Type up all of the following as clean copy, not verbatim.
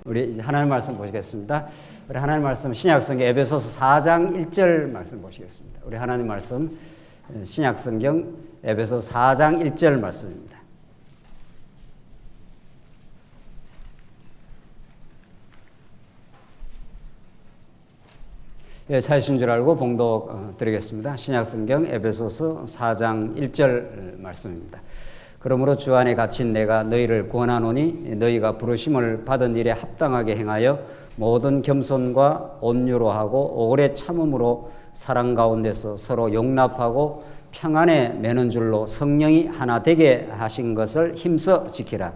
우리 이제 하나님 말씀 보시겠습니다. 우리 하나님 말씀 신약성경 에베소서 4장 1절 말씀 보시겠습니다. 우리 하나님 말씀 신약성경 에베소 4장 1절 말씀입니다. 예, 찾으신 줄 알고 봉독 드리겠습니다. 신약성경 에베소서 4장 1절 말씀입니다. 그러므로 주 안에 갇힌 내가 너희를 권하노니 너희가 부르심을 받은 일에 합당하게 행하여 모든 겸손과 온유로 하고 오래 참음으로 사랑 가운데서 서로 용납하고 평안에 매는 줄로 성령이 하나 되게 하신 것을 힘써 지키라.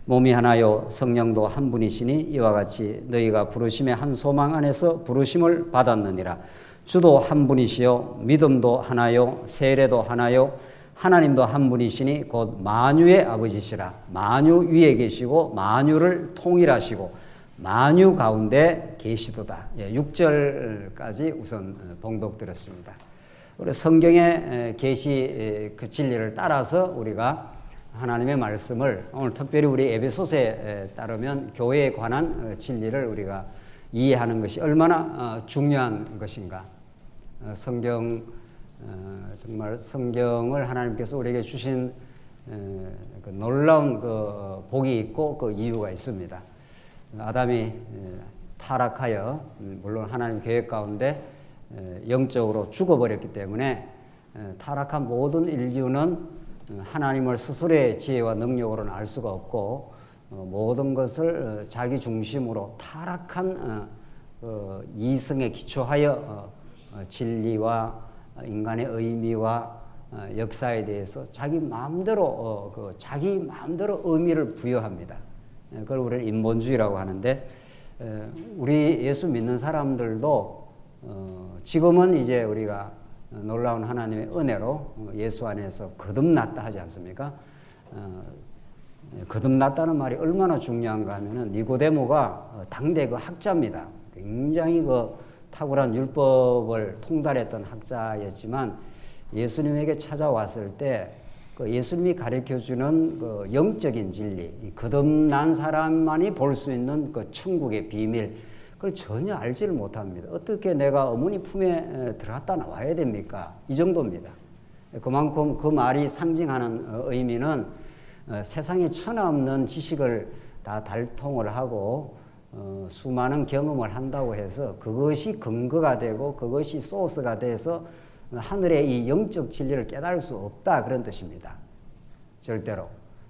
몸이 하나요 성령도 한 분이시니 이와 같이 너희가 부르심의 한 소망 안에서 부르심을 받았느니라. 주도 한 분이시요 믿음도 하나요 세례도 하나요 하나님도 한 분이시니 곧 만유의 아버지시라. 만유 위에 계시고 만유를 통일하시고 만유 가운데 계시도다. 6절까지 우선 봉독드렸습니다. 우리 성경의 계시 그 진리를 따라서 우리가 하나님의 말씀을 오늘 특별히 우리 에베소서에 따르면 교회에 관한 진리를 우리가 이해하는 것이 얼마나 중요한 것인가. 정말 성경을 하나님께서 우리에게 주신 그 놀라운 그 복이 있고 그 이유가 있습니다. 아담이 타락하여 물론 하나님 계획 가운데 영적으로 죽어버렸기 때문에 타락한 모든 인류는 하나님을 스스로의 지혜와 능력으로는 알 수가 없고 모든 것을 자기 중심으로 타락한 이성에 기초하여 진리와 인간의 의미와 역사에 대해서 자기 마음대로 의미를 부여합니다. 그걸 우리는 인본주의라고 하는데 우리 예수 믿는 사람들도 지금은 이제 우리가 놀라운 하나님의 은혜로 예수 안에서 거듭났다 하지 않습니까? 거듭났다는 말이 얼마나 중요한가 하면은 니고데모가 당대 그 학자입니다. 굉장히 그 탁월한 율법을 통달했던 학자였지만 예수님에게 찾아왔을 때 그 예수님이 가르쳐주는 그 영적인 진리, 거듭난 사람만이 볼 수 있는 그 천국의 비밀, 그걸 전혀 알지를 못합니다. 어떻게 내가 어머니 품에 들어갔다 나와야 됩니까? 이 정도입니다. 그만큼 그 말이 상징하는 의미는 세상에 천하없는 지식을 다 달통을 하고 수많은 경험을 한다고 해서 그것이 근거가 되고 그것이 소스가 돼서 하늘의 이 영적 진리를 깨달을 수 없다 그런 뜻입니다. 절대로.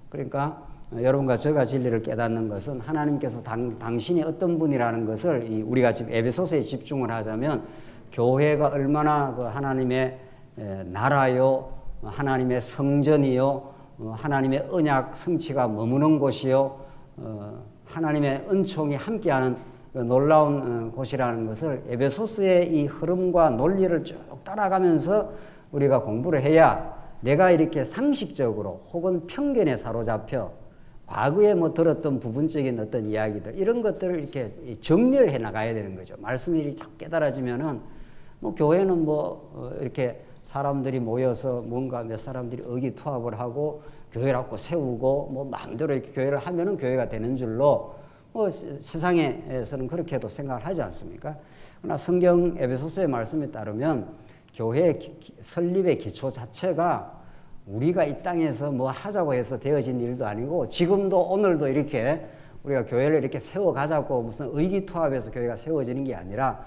그러니까 여러분과 제가 진리를 깨닫는 것은 하나님께서 당신이 어떤 분이라는 것을 우리가 지금 에베소서에 집중을 하자면 교회가 얼마나 그 하나님의 나라요 하나님의 성전이요 하나님의 언약 성취가 머무는 곳이요 하나님의 은총이 함께하는 놀라운 곳이라는 것을 에베소서의 이 흐름과 논리를 쭉 따라가면서 우리가 공부를 해야 내가 이렇게 상식적으로 혹은 편견에 사로잡혀 과거에 들었던 부분적인 어떤 이야기들 이런 것들을 이렇게 정리를 해 나가야 되는 거죠. 말씀이 자꾸 깨달아지면은 교회는 이렇게 사람들이 모여서 뭔가 몇 사람들이 의기투합을 하고 교회라고 세우고 마음대로 이렇게 교회를 하면은 교회가 되는 줄로 세상에서는 그렇게도 생각을 하지 않습니까? 그러나 성경 에베소서의 말씀에 따르면 교회 설립의 기초 자체가 우리가 이 땅에서 하자고 해서 되어진 일도 아니고 지금도 오늘도 이렇게 우리가 교회를 이렇게 세워가자고 무슨 의기투합해서 교회가 세워지는 게 아니라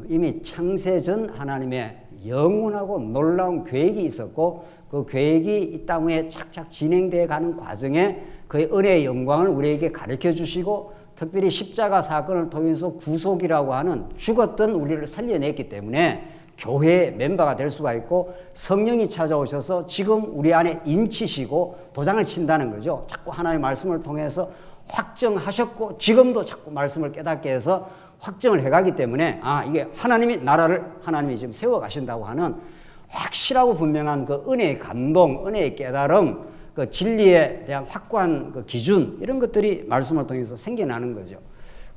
이미 창세전 하나님의 영원하고 놀라운 계획이 있었고 그 계획이 이 땅 위에 착착 진행되어 가는 과정에 그의 은혜의 영광을 우리에게 가르쳐 주시고 특별히 십자가 사건을 통해서 구속이라고 하는 죽었던 우리를 살려냈기 때문에 교회의 멤버가 될 수가 있고 성령이 찾아오셔서 지금 우리 안에 인치시고 도장을 친다는 거죠. 자꾸 하나님의 말씀을 통해서 확정하셨고 지금도 자꾸 말씀을 깨닫게 해서 확정을 해가기 때문에 이게 하나님이 지금 세워가신다고 하는 확실하고 분명한 그 은혜의 감동, 은혜의 깨달음, 그 진리에 대한 확고한 그 기준 이런 것들이 말씀을 통해서 생겨나는 거죠.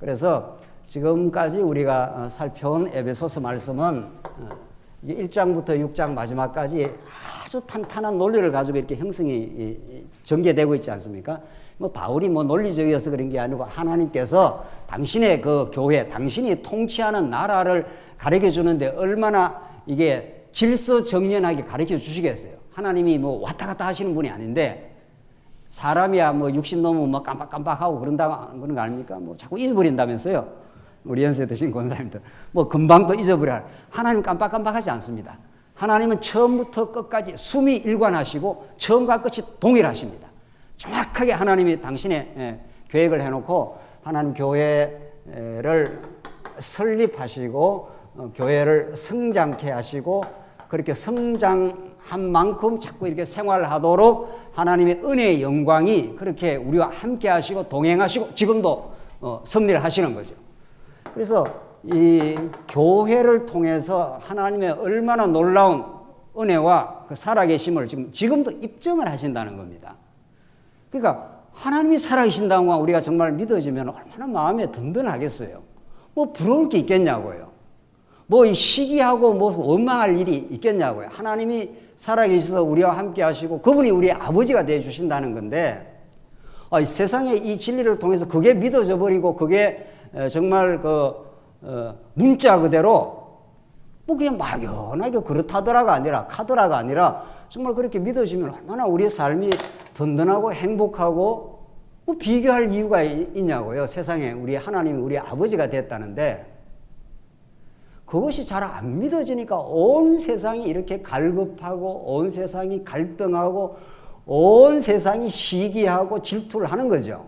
그래서 지금까지 우리가 살펴온 에베소서 말씀은 1장부터 6장 마지막까지 아주 탄탄한 논리를 가지고 이렇게 형성이 전개되고 있지 않습니까? 바울이 논리적이어서 그런 게 아니고 하나님께서 당신의 그 교회, 당신이 통치하는 나라를 가르쳐 주는데 얼마나 이게 질서정연하게 가르쳐 주시겠어요. 하나님이 뭐 왔다 갔다 하시는 분이 아닌데 사람이야 뭐 60 넘으면 뭐 깜빡깜빡하고 그런 거 아닙니까? 뭐 자꾸 잊어버린다면서요. 우리 연세 드신 권사님들 뭐 금방 또 잊어버려. 하나님 깜빡깜빡하지 않습니다. 하나님은 처음부터 끝까지 숨이 일관하시고 처음과 끝이 동일하십니다. 정확하게 하나님이 당신의 계획을 해놓고 하나님 교회를 설립하시고 교회를 성장케 하시고 그렇게 성장한 만큼 자꾸 이렇게 생활하도록 하나님의 은혜의 영광이 그렇게 우리와 함께 하시고 동행하시고 지금도 섭리를 하시는 거죠. 그래서 이 교회를 통해서 하나님의 얼마나 놀라운 은혜와 그 살아계심을 지금도 입증을 하신다는 겁니다. 그러니까 하나님이 살아계신다는 거 우리가 정말 믿어지면 얼마나 마음에 든든하겠어요. 뭐 부러울 게 있겠냐고요. 뭐 시기하고 뭐 원망할 일이 있겠냐고요. 하나님이 살아계셔서 우리와 함께 하시고 그분이 우리의 아버지가 되어 주신다는 건데 세상에 이 진리를 통해서 그게 믿어져 버리고 그게 정말 문자 그대로 뭐 그냥 막연하게 그렇다더라가 아니라 카더라가 아니라 정말 그렇게 믿어지면 얼마나 우리의 삶이 든든하고 행복하고 뭐 비교할 이유가 있냐고요. 세상에 우리 하나님이 우리 아버지가 됐다는데 그것이 잘 안 믿어지니까 온 세상이 이렇게 갈급하고 온 세상이 갈등하고 온 세상이 시기하고 질투를 하는 거죠.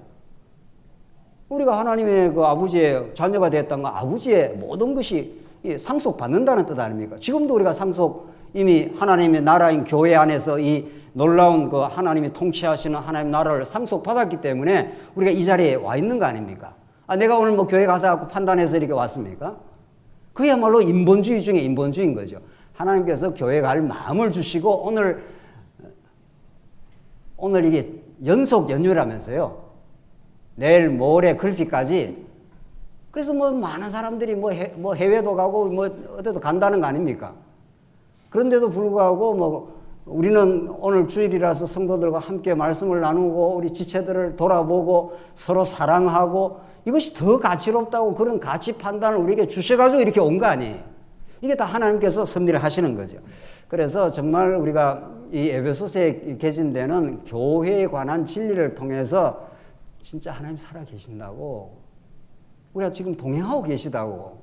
우리가 하나님의 그 아버지의 자녀가 됐다는 건 아버지의 모든 것이 상속받는다는 뜻 아닙니까? 지금도 우리가 상속 이미 하나님의 나라인 교회 안에서 이 놀라운 그 하나님이 통치하시는 하나님 나라를 상속받았기 때문에 우리가 이 자리에 와 있는 거 아닙니까? 내가 오늘 뭐 교회 가서 판단해서 이렇게 왔습니까? 그야말로 인본주의 중에 인본주의인 거죠. 하나님께서 교회 갈 마음을 주시고 오늘 이게 연속 연휴라면서요. 내일 모레 글피까지. 그래서 뭐 많은 사람들이 뭐 해외도 가고 뭐 어디도 간다는 거 아닙니까? 그런데도 불구하고 뭐 우리는 오늘 주일이라서 성도들과 함께 말씀을 나누고 우리 지체들을 돌아보고 서로 사랑하고 이것이 더 가치롭다고 그런 가치 판단을 우리에게 주셔가지고 이렇게 온 거 아니에요. 이게 다 하나님께서 섭리를 하시는 거죠. 그래서 정말 우리가 이 에베소서에 계신 데는 교회에 관한 진리를 통해서 진짜 하나님 살아 계신다고 우리가 지금 동행하고 계시다고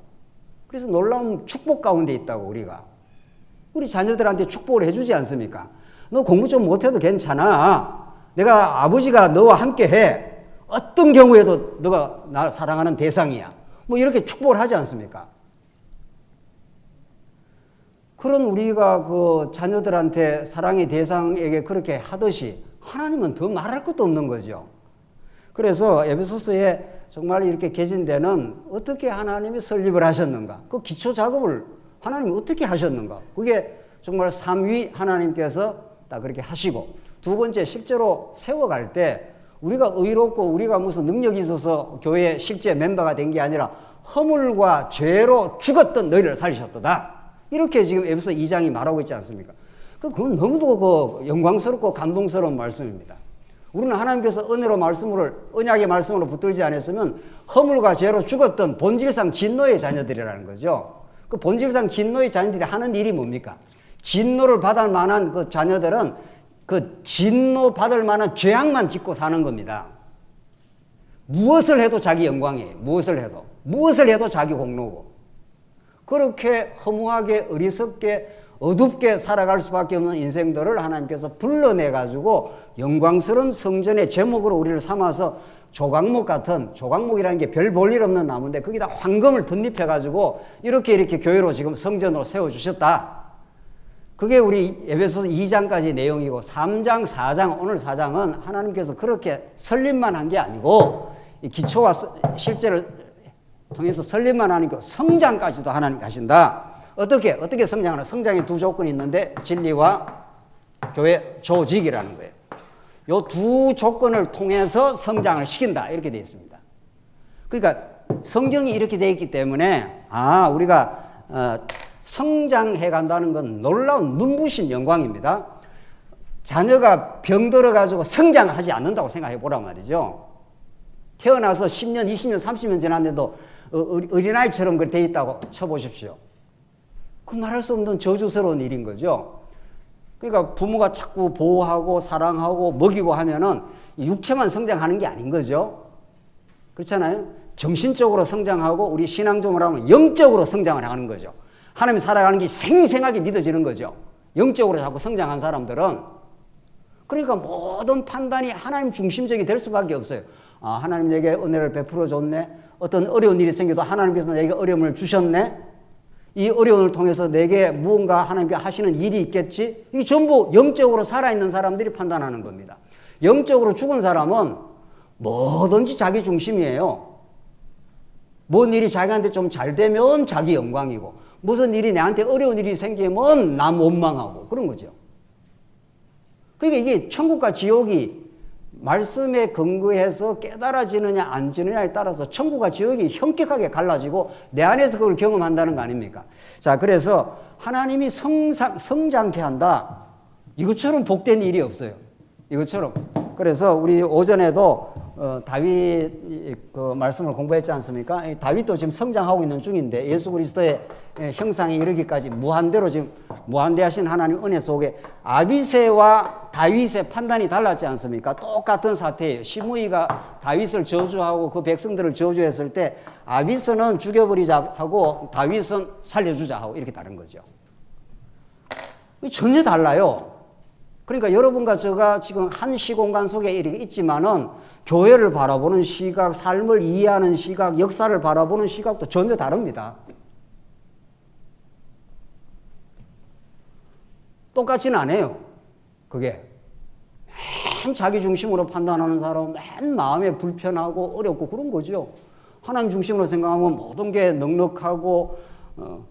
그래서 놀라운 축복 가운데 있다고 우리 자녀들한테 축복을 해주지 않습니까? 너 공부 좀 못해도 괜찮아. 내가 아버지가 너와 함께 해. 어떤 경우에도 너가 나를 사랑하는 대상이야. 뭐 이렇게 축복을 하지 않습니까? 그런 우리가 그 자녀들한테 사랑의 대상에게 그렇게 하듯이 하나님은 더 말할 것도 없는 거죠. 그래서 에베소서에 정말 이렇게 계신 데는 어떻게 하나님이 설립을 하셨는가? 그 기초 작업을 하나님이 어떻게 하셨는가? 그게 정말 삼위 하나님께서 딱 그렇게 하시고 두 번째 실제로 세워갈 때 우리가 의롭고 우리가 무슨 능력이 있어서 교회 실제 멤버가 된 게 아니라 허물과 죄로 죽었던 너희를 살리셨도다. 이렇게 지금 에베소 2장이 말하고 있지 않습니까? 그건 너무도 영광스럽고 감동스러운 말씀입니다. 우리는 하나님께서 은혜로 언약의 말씀으로 붙들지 않았으면 허물과 죄로 죽었던 본질상 진노의 자녀들이라는 거죠. 그 본질상 진노의 자녀들이 하는 일이 뭡니까? 진노를 받을 만한 그 자녀들은 그 진노 받을 만한 죄악만 짓고 사는 겁니다. 무엇을 해도 자기 영광이에요. 무엇을 해도 자기 공로고. 그렇게 허무하게 어리석게 어둡게 살아갈 수밖에 없는 인생들을 하나님께서 불러내가지고 영광스러운 성전의 제목으로 우리를 삼아서 조각목 같은, 조각목이라는 게 별 볼 일 없는 나무인데 거기다 황금을 덧입혀가지고 이렇게 교회로 지금 성전으로 세워주셨다. 그게 우리 에베소서 2장까지 내용이고 3장, 4장, 오늘 4장은 하나님께서 그렇게 설립만 한 게 아니고 이 기초와 실제를 통해서 설립만 하니까 성장까지도 하나님 가신다. 어떻게 성장하나? 성장에 두 조건이 있는데 진리와 교회 조직이라는 거예요. 요 두 조건을 통해서 성장을 시킨다. 이렇게 되어 있습니다. 그러니까 성경이 이렇게 되어 있기 때문에 우리가 성장해 간다는 건 놀라운 눈부신 영광입니다. 자녀가 병들어 가지고 성장하지 않는다고 생각해 보란 말이죠. 태어나서 10년, 20년, 30년 지났는데도 어린아이처럼 돼 있다고 쳐보십시오. 그 말할 수 없는 저주스러운 일인 거죠. 그러니까 부모가 자꾸 보호하고 사랑하고 먹이고 하면은 육체만 성장하는 게 아닌 거죠. 그렇잖아요. 정신적으로 성장하고 우리 신앙적으로 하면 영적으로 성장을 하는 거죠. 하나님 살아가는 게 생생하게 믿어지는 거죠. 영적으로 자꾸 성장한 사람들은. 그러니까 모든 판단이 하나님 중심적이 될 수밖에 없어요. 아, 하나님 내게 은혜를 베풀어 줬네. 어떤 어려운 일이 생겨도 하나님께서 내게 어려움을 주셨네. 이 어려움을 통해서 내게 무언가 하나님께 하시는 일이 있겠지. 이게 전부 영적으로 살아있는 사람들이 판단하는 겁니다. 영적으로 죽은 사람은 뭐든지 자기 중심이에요. 뭔 일이 자기한테 좀 잘 되면 자기 영광이고, 무슨 일이 내한테 어려운 일이 생기면 남 원망하고 그런 거죠. 그러니까 이게 천국과 지옥이 말씀에 근거해서 깨달아지느냐 안 지느냐에 따라서 천국과 지옥이 현격하게 갈라지고 내 안에서 그걸 경험한다는 거 아닙니까? 자, 그래서 하나님이 성장케 한다. 이것처럼 복된 일이 없어요. 이것처럼. 그래서 우리 오전에도 다윗 그 말씀을 공부했지 않습니까? 다윗도 지금 성장하고 있는 중인데 예수 그리스도의 형상에 이르기까지 무한대로 지금 무한대하신 하나님 은혜 속에 아비새와 다윗의 판단이 달랐지 않습니까? 똑같은 사태예요. 시므이가 다윗을 저주하고 그 백성들을 저주했을 때 아비새는 죽여버리자 하고 다윗은 살려주자 하고 이렇게 다른 거죠. 전혀 달라요. 그러니까 여러분과 제가 지금 한 시공간 속에 이렇게 있지만은 교회를 바라보는 시각, 삶을 이해하는 시각, 역사를 바라보는 시각도 전혀 다릅니다. 똑같지는 않아요. 그게. 맨 자기 중심으로 판단하는 사람은 맨 마음에 불편하고 어렵고 그런 거죠. 하나님 중심으로 생각하면 모든 게 넉넉하고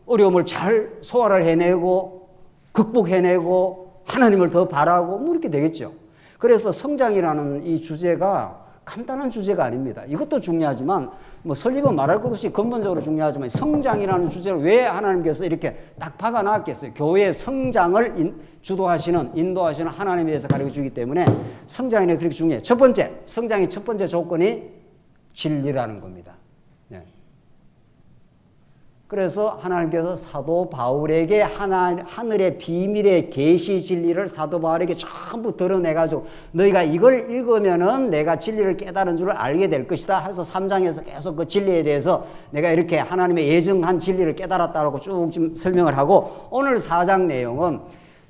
어려움을 잘 소화를 해내고 극복해내고 하나님을 더 바라고 뭐 이렇게 되겠죠. 그래서 성장이라는 이 주제가 간단한 주제가 아닙니다. 이것도 중요하지만 뭐 설립은 말할 것 없이 근본적으로 중요하지만 성장이라는 주제를 왜 하나님께서 이렇게 딱 박아놨겠어요. 교회의 성장을 주도하시는 인도하시는 하나님에 대해서 가르쳐주기 때문에 성장이 그렇게 중요해요. 첫 번째, 성장의 첫 번째 조건이 진리라는 겁니다. 네. 그래서 하나님께서 사도 바울에게 하늘의 비밀의 계시 진리를 사도 바울에게 전부 드러내가지고 너희가 이걸 읽으면은 내가 진리를 깨달은 줄을 알게 될 것이다 해서 3장에서 계속 그 진리에 대해서 내가 이렇게 하나님의 예정한 진리를 깨달았다고 쭉 지금 설명을 하고 오늘 4장 내용은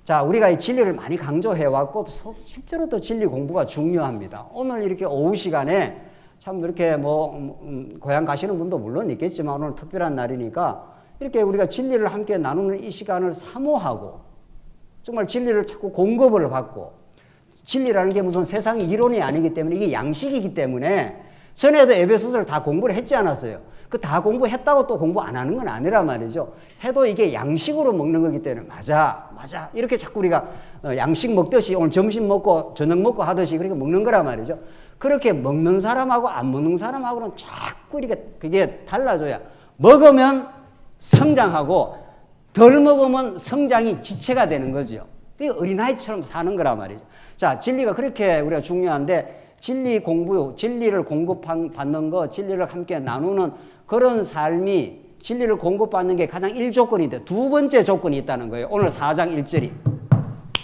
자, 우리가 이 진리를 많이 강조해왔고 실제로 또 진리 공부가 중요합니다. 오늘 이렇게 오후 시간에 참 이렇게 고향 가시는 분도 물론 있겠지만 오늘 특별한 날이니까 이렇게 우리가 진리를 함께 나누는 이 시간을 사모하고 정말 진리를 자꾸 공급을 받고 진리라는 게 무슨 세상의 이론이 아니기 때문에 이게 양식이기 때문에 전에도 에베소서를 다 공부를 했지 않았어요. 그 다 공부했다고 또 공부 안 하는 건 아니란 말이죠. 해도 이게 양식으로 먹는 거기 때문에 맞아 이렇게 자꾸 우리가 양식 먹듯이 오늘 점심 먹고 저녁 먹고 하듯이 그렇게 먹는 거란 말이죠. 그렇게 먹는 사람하고 안 먹는 사람하고는 자꾸 이렇게 그게 달라져야 먹으면 성장하고 덜 먹으면 성장이 지체가 되는 거죠. 그게 어린아이처럼 사는 거란 말이죠. 자, 진리가 그렇게 우리가 중요한데 진리 공부, 진리를 공급받는 거, 진리를 함께 나누는 그런 삶이 진리를 공급받는 게 가장 1조건인데 두 번째 조건이 있다는 거예요. 오늘 4장 1절이.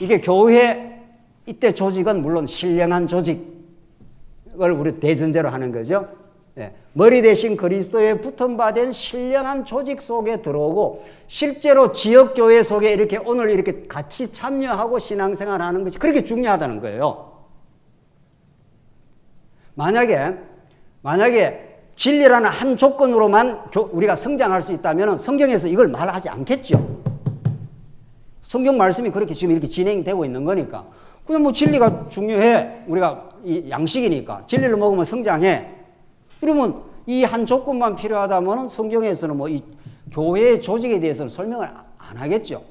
이게 교회 이때 조직은 물론 신령한 조직을 우리 대전제로 하는 거죠. 네. 머리 대신 그리스도에 붙은 바 된 신령한 조직 속에 들어오고 실제로 지역교회 속에 이렇게 오늘 이렇게 같이 참여하고 신앙생활 하는 것이 그렇게 중요하다는 거예요. 만약에 진리라는 한 조건으로만 우리가 성장할 수 있다면 성경에서 이걸 말하지 않겠죠. 성경 말씀이 그렇게 지금 이렇게 진행되고 있는 거니까. 그냥 뭐 진리가 중요해. 우리가 이 양식이니까. 진리를 먹으면 성장해. 이러면 이 한 조건만 필요하다면 성경에서는 뭐 이 교회의 조직에 대해서는 설명을 안 하겠죠.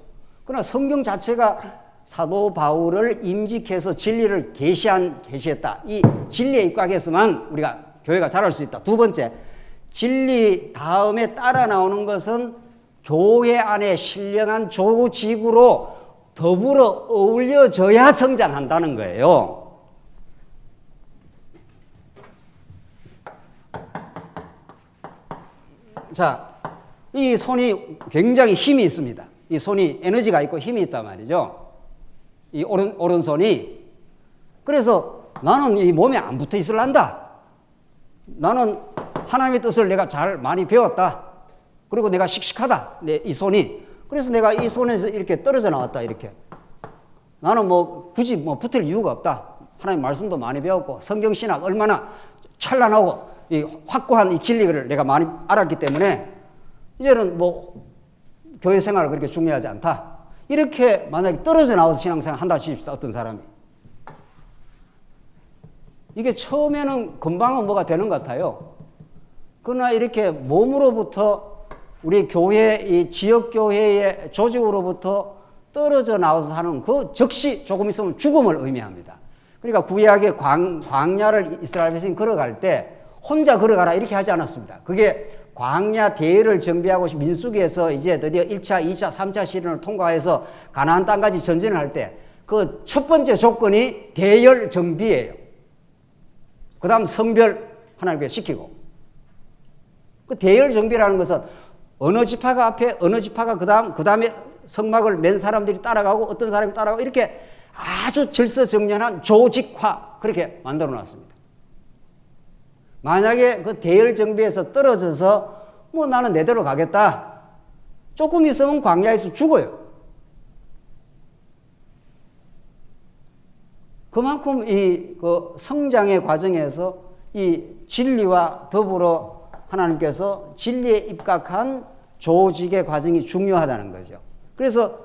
그러나 성경 자체가 사도 바울을 임직해서 진리를 계시했다. 이 진리에 입각해서만 우리가 교회가 자랄 수 있다. 두 번째, 진리 다음에 따라 나오는 것은 교회 안에 신령한 조직으로 더불어 어울려져야 성장한다는 거예요. 자, 이 손이 굉장히 힘이 있습니다. 이 손이 에너지가 있고 힘이 있단 말이죠. 이 오른손이. 그래서 나는 이 몸에 안 붙어 있을란다. 나는 하나님의 뜻을 내가 잘 많이 배웠다. 그리고 내가 씩씩하다. 이 손이. 그래서 내가 이 손에서 이렇게 떨어져 나왔다. 이렇게. 나는 뭐 굳이 뭐 붙을 이유가 없다. 하나님 말씀도 많이 배웠고 성경 신학 얼마나 찬란하고 이 확고한 이 진리를 내가 많이 알았기 때문에 이제는 뭐 교회 생활을 그렇게 중요하지 않다. 이렇게 만약에 떨어져 나와서 신앙생활 한다 치십시다. 어떤 사람이. 이게 처음에는 금방은 뭐가 되는 것 같아요. 그러나 이렇게 몸으로부터 우리 교회, 이 지역교회의 조직으로부터 떨어져 나와서 사는 그 즉시 조금 있으면 죽음을 의미합니다. 그러니까 구약의 광야를 이스라엘 백성이 걸어갈 때 혼자 걸어가라 이렇게 하지 않았습니다. 그게 광야 대회를 정비하고 민수기에서 이제 드디어 1차, 2차, 3차 시련을 통과해서 가나안 땅까지 전진을 할 때 그 첫 번째 조건이 대열 정비예요. 그 다음 성별 하나님께 시키고. 그 대열 정비라는 것은 어느 지파가 앞에 어느 지파가 그 다음에 성막을 맨 사람들이 따라가고 어떤 사람이 따라가고 이렇게 아주 질서정연한 조직화 그렇게 만들어 놨습니다. 만약에 그 대열 정비에서 떨어져서 뭐 나는 내대로 가겠다. 조금 있으면 광야에서 죽어요. 그만큼 그 성장의 과정에서 이 진리와 더불어 하나님께서 진리에 입각한 조직의 과정이 중요하다는 거죠. 그래서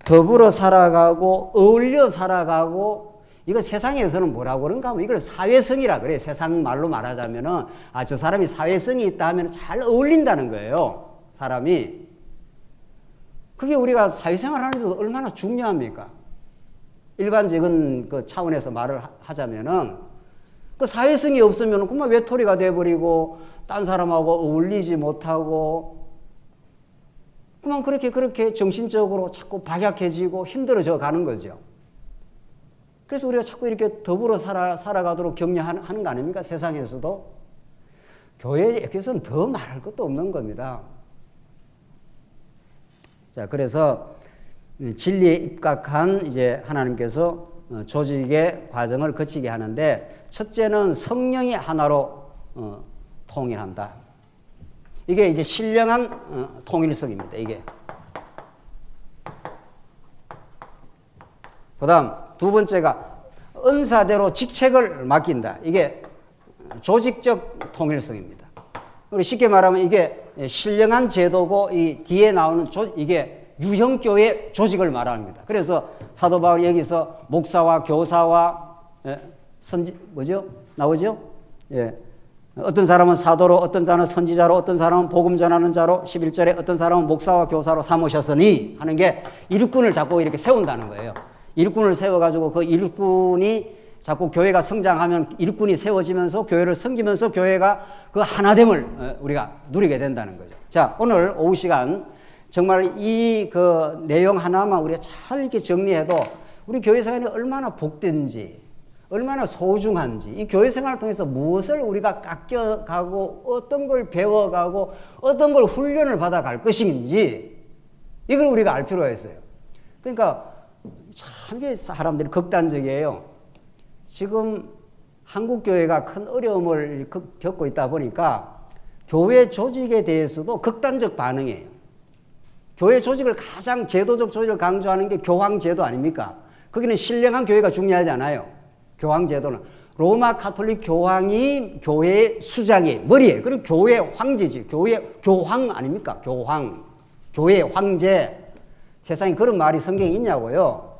더불어 살아가고 어울려 살아가고 이거 세상에서는 뭐라고 그런가 하면 이걸 사회성이라 그래요. 세상 말로 말하자면은 저 사람이 사회성이 있다 하면 잘 어울린다는 거예요. 사람이. 그게 우리가 사회생활 하는데도 얼마나 중요합니까? 일반적인 그 차원에서 말을 하자면은 그 사회성이 없으면 그만 외톨이가 돼버리고 딴 사람하고 어울리지 못하고 그만 그렇게 정신적으로 자꾸 박약해지고 힘들어져 가는 거죠. 그래서 우리가 자꾸 이렇게 더불어 살아가도록 격려하는 거 아닙니까? 세상에서도. 교회에서는 더 말할 것도 없는 겁니다. 자, 그래서 진리에 입각한 이제 하나님께서 조직의 과정을 거치게 하는데 첫째는 성령이 하나로 통일한다. 이게 이제 신령한 통일성입니다. 이게. 그 다음 두 번째가 은사대로 직책을 맡긴다. 이게 조직적 통일성입니다. 그리고 쉽게 말하면 이게 신령한 제도고 이 뒤에 나오는 이게 유형교회 조직을 말합니다. 그래서 사도 바울이 여기서 목사와 교사와 나오죠? 예. 어떤 사람은 사도로, 어떤 사람은 선지자로, 어떤 사람은 복음 전하는 자로, 11절에 어떤 사람은 목사와 교사로 삼으셨으니 하는 게 일꾼을 자꾸 이렇게 세운다는 거예요. 일꾼을 세워가지고 그 일꾼이 자꾸 교회가 성장하면 일꾼이 세워지면서 교회를 섬기면서 교회가 그 하나됨을 우리가 누리게 된다는 거죠. 자, 오늘 오후 시간 정말 이 그 내용 하나만 우리가 잘 이렇게 정리해도 우리 교회 생활이 얼마나 복된지, 얼마나 소중한지, 이 교회 생활을 통해서 무엇을 우리가 깎여가고 어떤 걸 배워가고 어떤 걸 훈련을 받아갈 것인지 이걸 우리가 알 필요가 있어요. 그러니까 참 이게 사람들이 극단적이에요. 지금 한국 교회가 큰 어려움을 겪고 있다 보니까 교회 조직에 대해서도 극단적 반응이에요. 교회 조직을 가장 제도적 조직을 강조하는 게 교황제도 아닙니까? 거기는 신령한 교회가 중요하지 않아요. 교황제도는 로마 가톨릭 교황이 교회의 수장이 머리에 그리고 교회 황제지. 교황 아닙니까? 교회 황제. 세상에 그런 말이 성경에 있냐고요.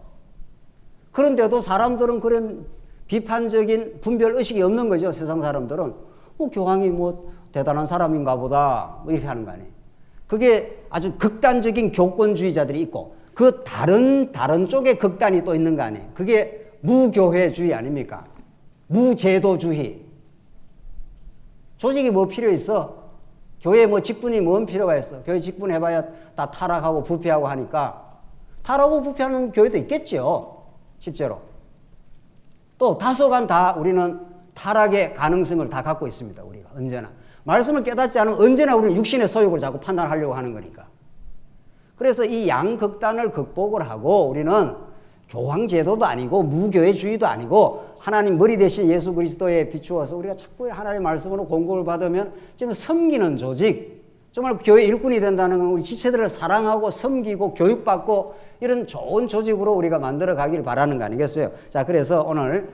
그런데도 사람들은 그런 비판적인 분별 의식이 없는 거죠. 세상 사람들은 교황이 대단한 사람인가 보다 이렇게 하는 거 아니에요. 그게 아주 극단적인 교권주의자들이 있고 그 다른 쪽에 극단이 또 있는 거 아니에요. 그게 무교회주의 아닙니까? 무제도주의. 조직이 뭐 필요 있어? 교회 직분이 뭔 필요가 있어? 교회 직분 해봐야 다 타락하고 부패하고 하니까 타락하고 부패하는 교회도 있겠죠. 실제로. 또 다소간 다 우리는 타락의 가능성을 다 갖고 있습니다. 우리가 언제나. 말씀을 깨닫지 않으면 언제나 우리는 육신의 소욕을 자꾸 판단하려고 하는 거니까. 그래서 이 양극단을 극복을 하고 우리는 교황제도도 아니고 무교회주의도 아니고 하나님 머리 대신 예수 그리스도에 비추어서 우리가 자꾸 하나님의 말씀으로 공급을 받으면 지금 섬기는 조직, 정말 교회 일꾼이 된다는 건 우리 지체들을 사랑하고 섬기고 교육받고 이런 좋은 조직으로 우리가 만들어 가기를 바라는 거 아니겠어요? 자, 그래서 오늘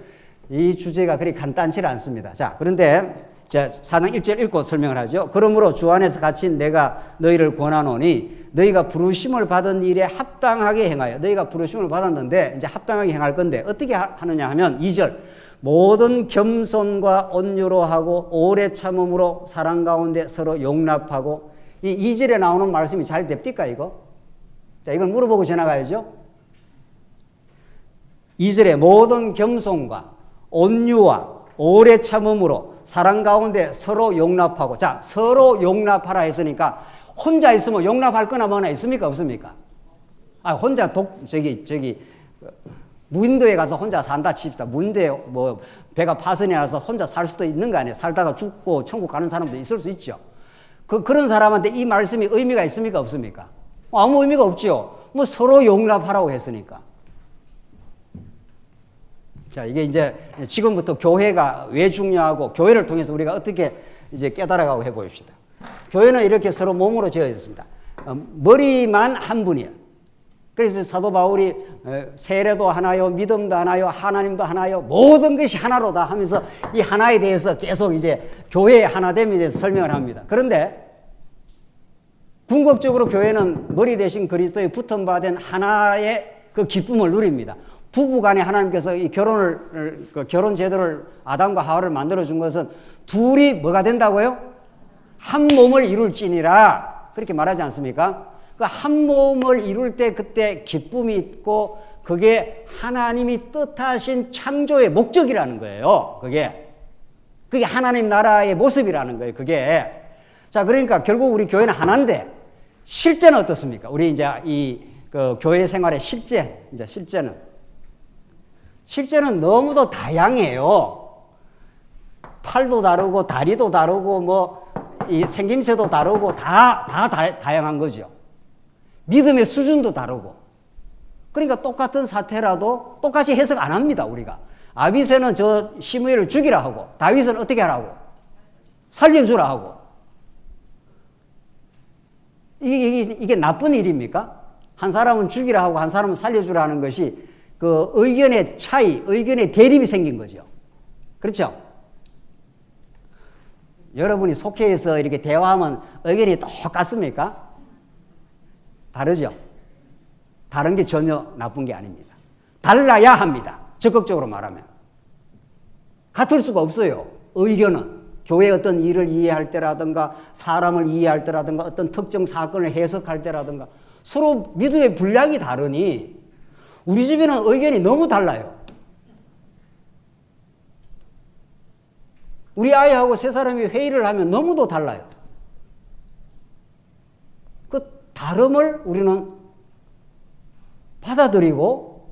이 주제가 그리 간단치 않습니다. 자, 그런데 4장 1절 읽고 설명을 하죠. 그러므로 주 안에서 갇힌 내가 너희를 권하노니 너희가 부르심을 받은 일에 합당하게 행하여. 너희가 부르심을 받았는데 이제 합당하게 행할 건데 어떻게 하느냐 하면 2절 모든 겸손과 온유로 하고 오래 참음으로 사랑 가운데 서로 용납하고. 이 2절에 나오는 말씀이 잘 됩니까 이거? 자, 이걸 물어보고 지나가야죠. 2절에 모든 겸손과 온유와 오래 참음으로 사랑 가운데 서로 용납하고. 자, 서로 용납하라 했으니까 혼자 있으면 용납할 거나 뭐나 있습니까? 없습니까? 아, 혼자 무인도에 가서 혼자 산다 칩시다. 무인도에 뭐 배가 파선이 나서 혼자 살 수도 있는 거 아니에요? 살다가 죽고 천국 가는 사람도 있을 수 있죠. 그런 사람한테 이 말씀이 의미가 있습니까? 없습니까? 아무 의미가 없죠. 뭐 서로 용납하라고 했으니까. 자, 이게 이제 지금부터 교회가 왜 중요하고 교회를 통해서 우리가 어떻게 이제 깨달아가고 해봅시다. 교회는 이렇게 서로 몸으로 지어졌습니다. 머리만 한 분이에요. 그래서 사도 바울이 세례도 하나요, 믿음도 하나요, 하나님도 하나요, 모든 것이 하나로다 하면서 이 하나에 대해서 계속 이제 교회의 하나됨에 대해서 설명을 합니다. 그런데 궁극적으로 교회는 머리 대신 그리스도에 붙은 바 된 하나의 그 기쁨을 누립니다. 부부간에 하나님께서 이 결혼 제도를 아담과 하와를 만들어 준 것은 둘이 뭐가 된다고요? 한 몸을 이룰지니라 그렇게 말하지 않습니까? 그 한 몸을 이룰 때 그때 기쁨이 있고 그게 하나님이 뜻하신 창조의 목적이라는 거예요. 그게 하나님 나라의 모습이라는 거예요. 그게. 자, 그러니까 결국 우리 교회는 하나인데 실제는 어떻습니까? 우리 이제 그 교회 생활의 실제는 너무도 다양해요. 팔도 다르고 다리도 다르고 뭐 이 생김새도 다르고 다 다양한 거죠. 믿음의 수준도 다르고. 그러니까 똑같은 사태라도 똑같이 해석 안 합니다, 우리가. 아비새는 저 시므엘을 죽이라 하고 다윗은 어떻게 하라고? 살려주라 하고. 이게 나쁜 일입니까? 한 사람은 죽이라 하고 한 사람은 살려주라 하는 것이 그 의견의 차이, 의견의 대립이 생긴 거죠. 그렇죠? 여러분이 속회에서 이렇게 대화하면 의견이 똑같습니까? 다르죠? 다른 게 전혀 나쁜 게 아닙니다. 달라야 합니다. 적극적으로 말하면. 같을 수가 없어요. 의견은. 교회 어떤 일을 이해할 때라든가 사람을 이해할 때라든가 어떤 특정 사건을 해석할 때라든가 서로 믿음의 분량이 다르니 우리 집에는 의견이 너무 달라요. 우리 아이하고 세 사람이 회의를 하면 너무도 달라요. 그 다름을 우리는 받아들이고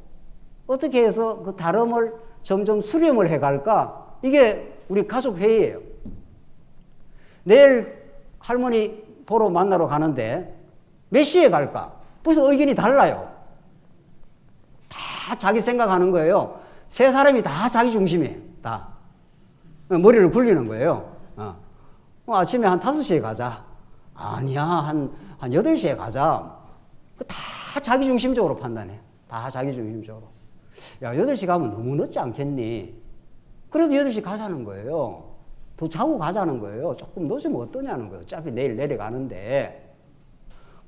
어떻게 해서 그 다름을 점점 수렴을 해갈까? 이게 우리 가족 회의예요. 내일 할머니 보러 만나러 가는데 몇 시에 갈까? 벌써 의견이 달라요. 다 자기 생각하는 거예요. 세 사람이 다 자기 중심이에요. 다. 머리를 굴리는 거예요. 아침에 한 5시에 가자. 아니야, 한 8시에 가자. 다 자기 중심적으로 판단해. 다 자기 중심적으로. 야, 8시 가면 너무 늦지 않겠니? 그래도 8시 가자는 거예요. 더 자고 가자는 거예요. 조금 늦으면 어떠냐는 거예요. 어차피 내일 내려가는데.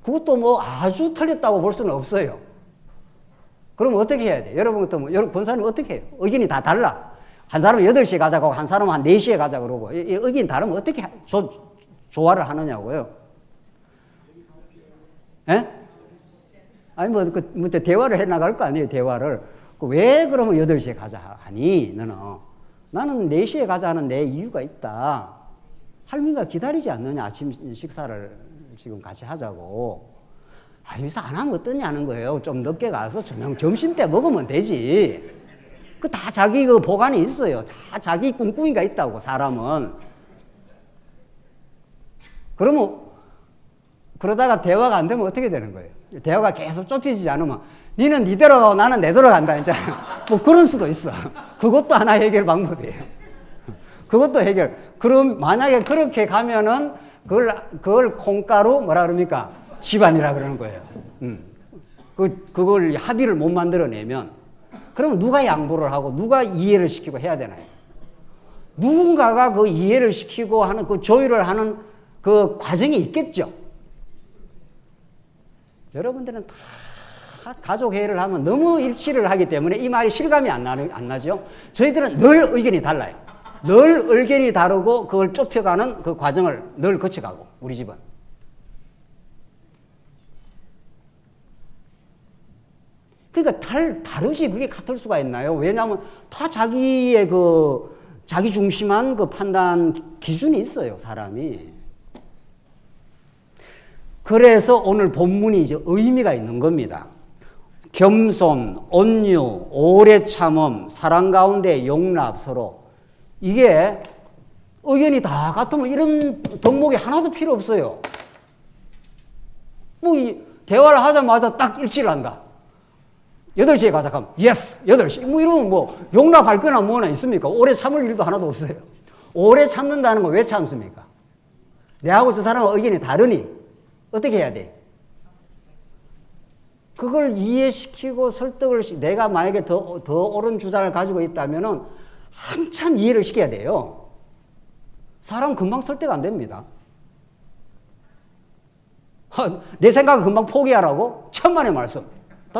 그것도 뭐 아주 틀렸다고 볼 수는 없어요. 그럼 어떻게 해야 돼? 여러분 권사님 어떻게 해요? 의견이 다 달라. 한 사람은 8시에 가자고 하고 한 사람은 한 4시에 가자고 그러고 의견이 다르면 어떻게 조화를 하느냐고요. 예? 아니 대화를 해 나갈 거 아니에요. 대화를. 왜 그러면 8시에 가자 하니 너는? 나는 4시에 가자 하는 내 이유가 있다. 할머니가 기다리지 않느냐. 아침 식사를 지금 같이 하자고. 여기서 안 하면 어떠냐는 거예요. 좀 늦게 가서 점심 때 먹으면 되지. 다 자기 그 보관이 있어요. 다 자기 꿍꿍이가 있다고, 사람은. 그러면 그러다가 대화가 안 되면 어떻게 되는 거예요? 대화가 계속 좁혀지지 않으면 니는 니대로 가고 나는 내대로 간다. 이제 뭐 그런 수도 있어. 그것도 하나의 해결 방법이에요. 그것도 해결. 그럼 만약에 그렇게 가면은 그걸 콩가루 뭐라 그럽니까? 집안이라 그러는 거예요. 그걸 합의를 못 만들어내면 그러면 누가 양보를 하고 누가 이해를 시키고 해야 되나요? 누군가가 그 이해를 시키고 하는 그 조율을 하는 그 과정이 있겠죠. 여러분들은 다 가족회의를 하면 너무 일치를 하기 때문에 이 말이 실감이 안 나죠. 저희들은 늘 의견이 달라요. 늘 의견이 다르고 그걸 좁혀가는 그 과정을 늘 거쳐가고 우리 집은. 그러니까 다르지 그게 같을 수가 있나요? 왜냐하면 다 자기의 자기 중심한 그 판단 기준이 있어요, 사람이. 그래서 오늘 본문이 이제 의미가 있는 겁니다. 겸손, 온유, 오래 참음, 사랑 가운데 용납 서로. 이게 의견이 다 같으면 이런 덕목이 하나도 필요 없어요. 뭐 대화를 하자마자 딱 일치를 한다. 8시에 가자 하면 예스 8시 뭐 이러면 뭐 용납할 거나 뭐나 있습니까? 오래 참을 일도 하나도 없어요. 오래 참는다는 건 왜 참습니까? 내하고 저 사람은 의견이 다르니 어떻게 해야 돼? 그걸 이해시키고 설득을 내가 만약에 더 옳은 주장을 가지고 있다면은 한참 이해를 시켜야 돼요. 사람 금방 설득 안 됩니다. 내 생각을 금방 포기하라고? 천만의 말씀.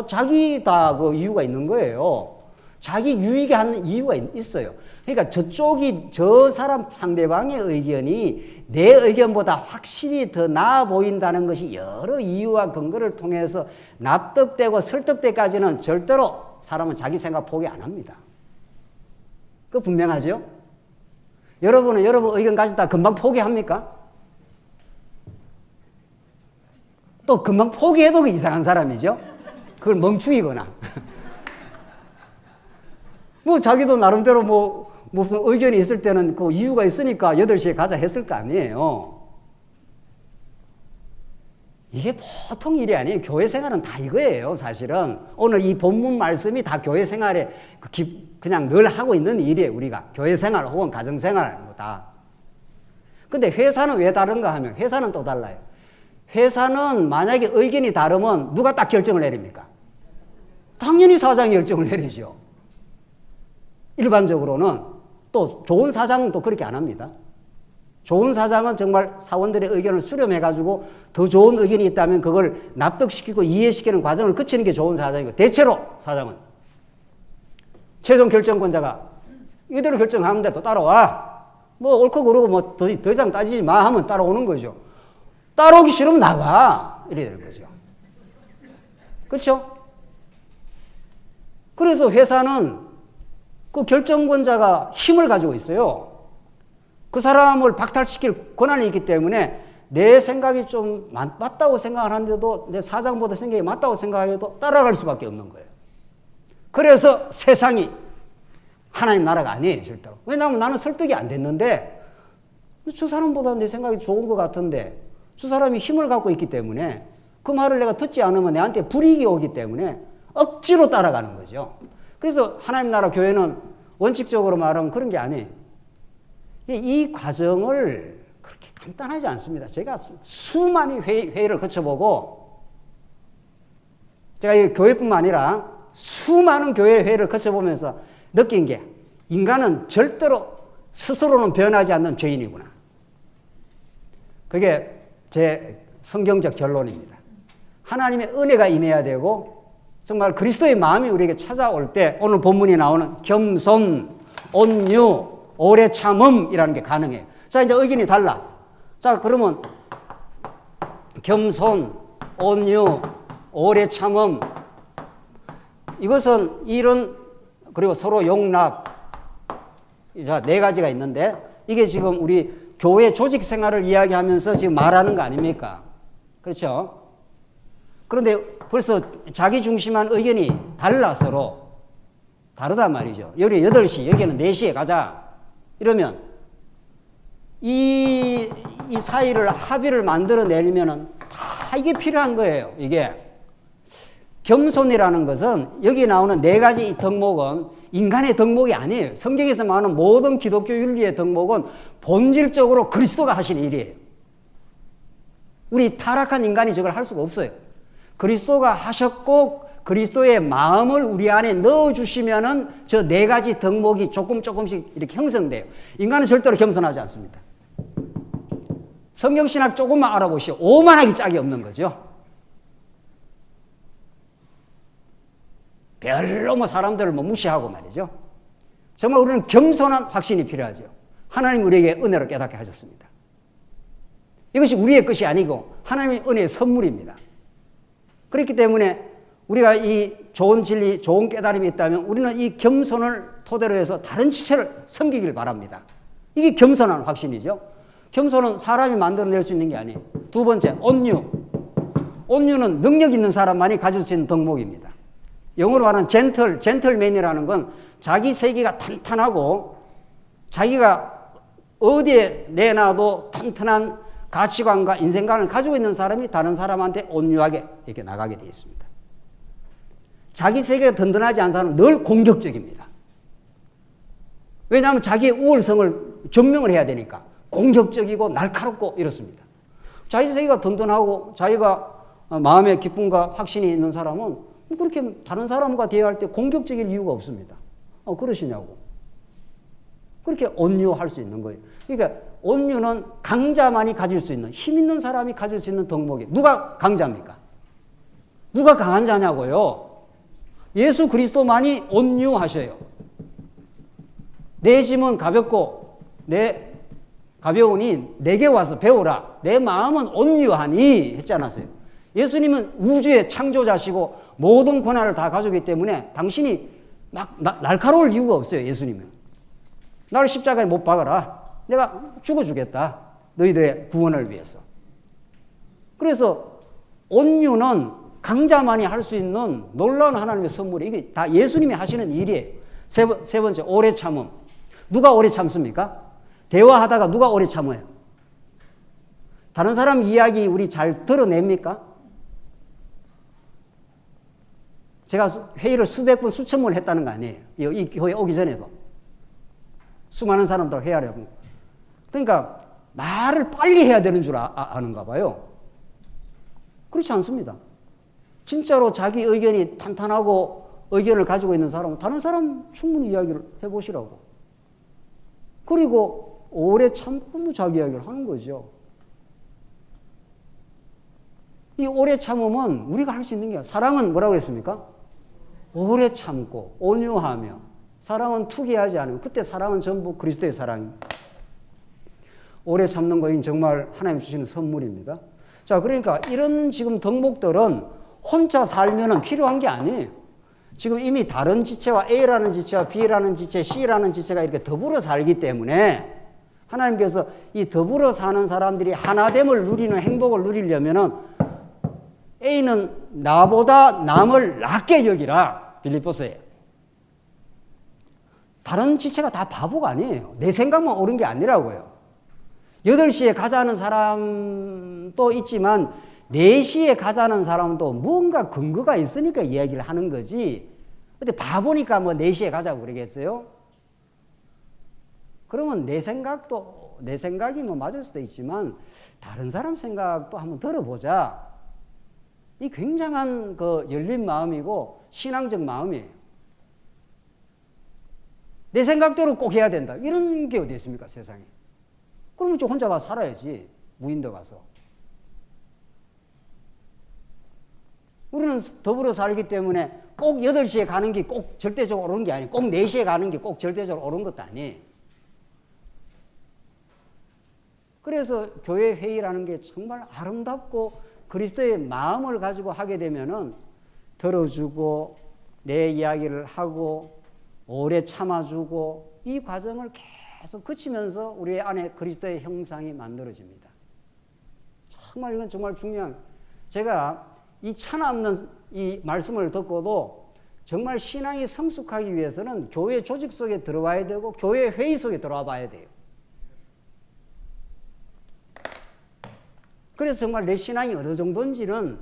자기 그 이유가 있는 거예요. 자기 유익에 하는 이유가 있어요. 그러니까 저 사람 상대방의 의견이 내 의견보다 확실히 더 나아 보인다는 것이 여러 이유와 근거를 통해서 납득되고 설득되까지는 절대로 사람은 자기 생각 포기 안 합니다. 그거 분명하죠? 여러분은 여러분 의견 가지다 금방 포기합니까? 또 금방 포기해도 이상한 사람이죠? 그걸 멍충이거나. 뭐 자기도 나름대로 뭐 무슨 의견이 있을 때는 그 이유가 있으니까 8시에 가자 했을 거 아니에요. 이게 보통 일이 아니에요. 교회 생활은 다 이거예요, 사실은. 오늘 이 본문 말씀이 다 교회 생활에 그냥 늘 하고 있는 일이에요, 우리가. 교회 생활 혹은 가정 생활 뭐 다. 근데 회사는 왜 다른가 하면 회사는 또 달라요. 회사는 만약에 의견이 다르면 누가 딱 결정을 내립니까? 당연히 사장이 결정을 내리죠. 일반적으로는 또 좋은 사장은 또 그렇게 안 합니다. 좋은 사장은 정말 사원들의 의견을 수렴해가지고 더 좋은 의견이 있다면 그걸 납득시키고 이해시키는 과정을 거치는 게 좋은 사장이고, 대체로 사장은 최종 결정권자가 이대로 결정하면 돼, 또 따라와. 뭐 옳고 그르고 뭐 더 이상 따지지 마 하면 따라오는 거죠. 따라오기 싫으면 나가. 이래야 되는 거죠. 그렇죠? 그래서 회사는 그 결정권자가 힘을 가지고 있어요. 그 사람을 박탈시킬 권한이 있기 때문에 내 생각이 좀 맞다고 생각을 하는데도 내 사장보다 생각이 맞다고 생각해도 따라갈 수밖에 없는 거예요. 그래서 세상이 하나님 나라가 아니에요, 절대로. 왜냐하면 나는 설득이 안 됐는데 저 사람보다 내 생각이 좋은 것 같은데 저 사람이 힘을 갖고 있기 때문에 그 말을 내가 듣지 않으면 내한테 불이익이 오기 때문에 억지로 따라가는 거죠. 그래서 하나님 나라 교회는 원칙적으로 말하면 그런 게 아니에요. 이 과정을 그렇게 간단하지 않습니다. 제가 수많은 회의를 거쳐보고 제가 이 교회뿐만 아니라 수많은 교회 회의를 거쳐보면서 느낀 게 인간은 절대로 스스로는 변하지 않는 죄인이구나. 그게 제 성경적 결론입니다. 하나님의 은혜가 임해야 되고 정말 그리스도의 마음이 우리에게 찾아올 때 오늘 본문이 나오는 겸손, 온유, 오래 참음이라는 게 가능해요. 자, 이제 의견이 달라. 자, 그러면 겸손, 온유, 오래 참음 이것은 이런 그리고 서로 용납 자, 4가지가 있는데 이게 지금 우리 교회 조직 생활을 이야기하면서 지금 말하는 거 아닙니까? 그렇죠? 그런데 벌써 자기 중심한 의견이 달라 서로 다르단 말이죠. 여기 8시, 여기는 4시에 가자. 이러면 이 사이를 합의를 만들어내려면은 다 이게 필요한 거예요. 이게 겸손이라는 것은 여기 나오는 네 가지 이 덕목은 인간의 덕목이 아니에요. 성경에서 말하는 모든 기독교 윤리의 덕목은 본질적으로 그리스도가 하신 일이에요. 우리 타락한 인간이 저걸 할 수가 없어요. 그리스도가 하셨고 그리스도의 마음을 우리 안에 넣어주시면은 저 네 가지 덕목이 조금씩 이렇게 형성돼요. 인간은 절대로 겸손하지 않습니다. 성경신학 조금만 알아보시오. 오만하기 짝이 없는 거죠. 별로 뭐 사람들을 뭐 무시하고 말이죠. 정말 우리는 겸손한 확신이 필요하죠. 하나님 우리에게 은혜로 깨닫게 하셨습니다. 이것이 우리의 것이 아니고 하나님의 은혜의 선물입니다. 그렇기 때문에 우리가 이 좋은 진리, 좋은 깨달음이 있다면 우리는 이 겸손을 토대로 해서 다른 지체를 섬기길 바랍니다. 이게 겸손한 확신이죠. 겸손은 사람이 만들어낼 수 있는 게 아니에요. 두 번째, 온유. 온유는 능력 있는 사람만이 가질 수 있는 덕목입니다. 영어로 말하는 젠틀맨이라는 건 자기 세계가 탄탄하고 자기가 어디에 내놔도 튼튼한 가치관과 인생관을 가지고 있는 사람이 다른 사람한테 온유하게 이렇게 나가게 되어 있습니다. 자기 세계가 든든하지 않은 사람은 늘 공격적입니다. 왜냐하면 자기의 우월성을 증명을 해야 되니까 공격적이고 날카롭고 이렇습니다. 자기 세계가 든든하고 자기가 마음의 기쁨과 확신이 있는 사람은 그렇게 다른 사람과 대화할 때 공격적일 이유가 없습니다. 그러시냐고. 그렇게 온유할 수 있는 거예요. 그러니까 온유는 강자만이 가질 수 있는, 힘 있는 사람이 가질 수 있는 덕목이에요. 누가 강자입니까? 누가 강한 자냐고요? 예수 그리스도만이 온유하셔요. 내 짐은 가볍고 가벼우니 내게 와서 배우라. 내 마음은 온유하니 했지 않았어요? 예수님은 우주의 창조자시고 모든 권한을 다 가지고 있기 때문에 당신이 막 날카로울 이유가 없어요. 예수님은. 나를 십자가에 못 박아라. 내가 죽어주겠다. 너희들의 구원을 위해서. 그래서 온유는 강자만이 할 수 있는 놀라운 하나님의 선물이 이게 다 예수님이 하시는 일이에요. 세 번째, 오래 참음. 누가 오래 참습니까? 대화하다가 누가 오래 참아요? 다른 사람 이야기 우리 잘 들어냅니까? 제가 회의를 수백 번, 수천 번을 했다는 거 아니에요. 이 교회 오기 전에도. 수많은 사람들 회의를 하고. 그러니까 말을 빨리 해야 되는 줄 아는가 봐요. 그렇지 않습니다. 진짜로 자기 의견이 탄탄하고 의견을 가지고 있는 사람은 다른 사람 충분히 이야기를 해보시라고. 그리고 오래 참고 자기 이야기를 하는 거죠. 이 오래 참음은 우리가 할 수 있는 게 아니라 사랑은 뭐라고 했습니까? 오래 참고 온유하며 사랑은 투기하지 않으면 그때 사랑은 전부 그리스도의 사랑입니다. 오래 참는 것은 정말 하나님 주시는 선물입니다. 자, 그러니까 이런 지금 덕목들은 혼자 살면은 필요한 게 아니에요. 지금 이미 다른 지체와 A라는 지체와 B라는 지체, C라는 지체가 이렇게 더불어 살기 때문에 하나님께서 이 더불어 사는 사람들이 하나됨을 누리는 행복을 누리려면은 A는 나보다 남을 낮게 여기라. 빌립보서에. 다른 지체가 다 바보가 아니에요. 내 생각만 옳은 게 아니라고요. 8시에 가자는 사람도 있지만 4시에 가자는 사람도 뭔가 근거가 있으니까 이야기를 하는 거지. 근데 바보니까 뭐 4시에 가자고 그러겠어요? 그러면 내 생각이 뭐 맞을 수도 있지만 다른 사람 생각도 한번 들어보자. 이 굉장한 그 열린 마음이고 신앙적 마음이에요. 내 생각대로 꼭 해야 된다. 이런 게 어디 있습니까, 세상에. 그러면 좀 혼자 가서 살아야지. 무인도 가서. 우리는 더불어 살기 때문에 꼭 8시에 가는 게 꼭 절대적으로 옳은 게 아니에요. 꼭 4시에 가는 게 꼭 절대적으로 옳은 것도 아니에요. 그래서 교회 회의라는 게 정말 아름답고 그리스도의 마음을 가지고 하게 되면은 들어주고 내 이야기를 하고 오래 참아주고 이 과정을 계속 거치면서 우리 안에 그리스도의 형상이 만들어집니다. 정말 이건 정말 중요한. 제가 이 차남는 이 말씀을 듣고도 정말 신앙이 성숙하기 위해서는 교회 조직 속에 들어와야 되고 교회 회의 속에 들어와 봐야 돼요. 그래서 정말 내 신앙이 어느 정도인지는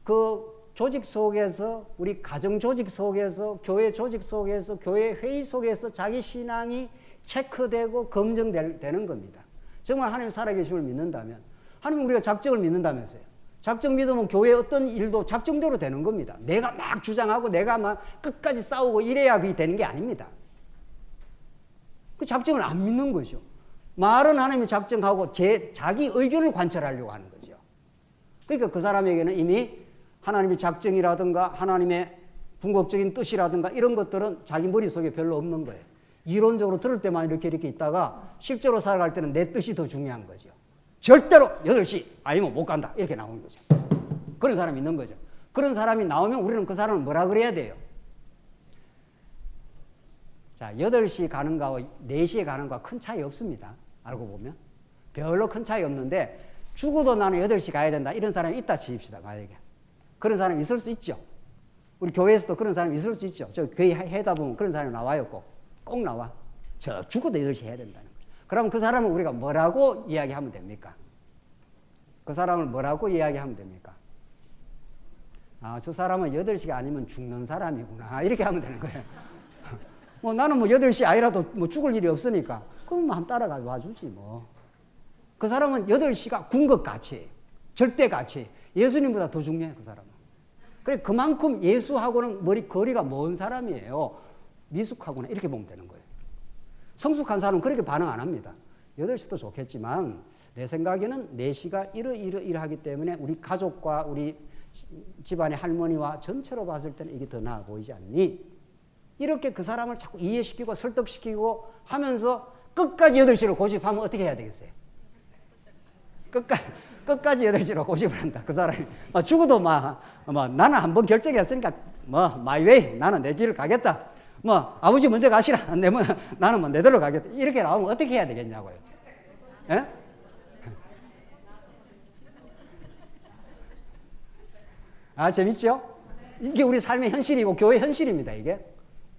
그 조직 속에서, 우리 가정 조직 속에서, 교회 조직 속에서, 교회 회의 속에서 자기 신앙이 체크되고 검증되는 겁니다. 정말 하나님 살아계심을 믿는다면, 하나님 우리가 작정을 믿는다면서요. 작정 믿으면 교회 어떤 일도 작정대로 되는 겁니다. 내가 막 주장하고 내가 막 끝까지 싸우고 이래야 그게 되는 게 아닙니다. 그 작정을 안 믿는 거죠. 말은 하나님이 작정하고 자기 의견을 관철하려고 하는 거죠. 그러니까 그 사람에게는 이미 하나님의 작정이라든가 하나님의 궁극적인 뜻이라든가 이런 것들은 자기 머릿속에 별로 없는 거예요. 이론적으로 들을 때만 이렇게 있다가 실제로 살아갈 때는 내 뜻이 더 중요한 거죠. 절대로 8시 아니면 못 간다 이렇게 나오는 거죠. 그런 사람이 있는 거죠. 그런 사람이 나오면 우리는 그 사람을 뭐라 그래야 돼요? 자, 8시 가는 거와 4시에 가는 거와 큰 차이 없습니다. 알고 보면. 별로 큰 차이 없는데 죽어도 나는 8시 가야 된다 이런 사람이 있다 치십시다. 만약에. 그런 사람이 있을 수 있죠. 우리 교회에서도 그런 사람이 있을 수 있죠. 저 거의 해다 보면 그런 사람이 나와요. 꼭 나와. 저 죽어도 8시 해야 된다는 거죠. 그럼 그 사람을 우리가 뭐라고 이야기하면 됩니까? 그 사람을 뭐라고 이야기하면 됩니까? 아, 저 사람은 8시가 아니면 죽는 사람이구나. 이렇게 하면 되는 거예요. 뭐 나는 뭐 8시 아니라도 뭐 죽을 일이 없으니까 그럼 뭐 한번 따라가 와주지 뭐. 그 사람은 8시가 궁극 가치, 절대 가치, 예수님보다 더 중요해 그 사람은. 그래 그만큼 예수하고는 거리가 먼 사람이에요. 미숙하구나 이렇게 보면 되는 거예요. 성숙한 사람은 그렇게 반응 안 합니다. 8시도 좋겠지만 내 생각에는 4시가 이러하기 때문에 우리 가족과 우리 집안의 할머니와 전체로 봤을 때는 이게 더 나아 보이지 않니? 이렇게 그 사람을 자꾸 이해시키고 설득시키고 하면서 끝까지 8시로 고집하면 어떻게 해야 되겠어요? 끝까지 8시로 고집을 한다. 그 사람이 죽어도 나는 한번 결정했으니까 my way 나는 내 길을 가겠다. 아버지 먼저 가시라. 나는 내대로 가겠다. 이렇게 나오면 어떻게 해야 되겠냐고요. 예? 아, 재밌죠? 이게 우리 삶의 현실이고 교회 현실입니다, 이게.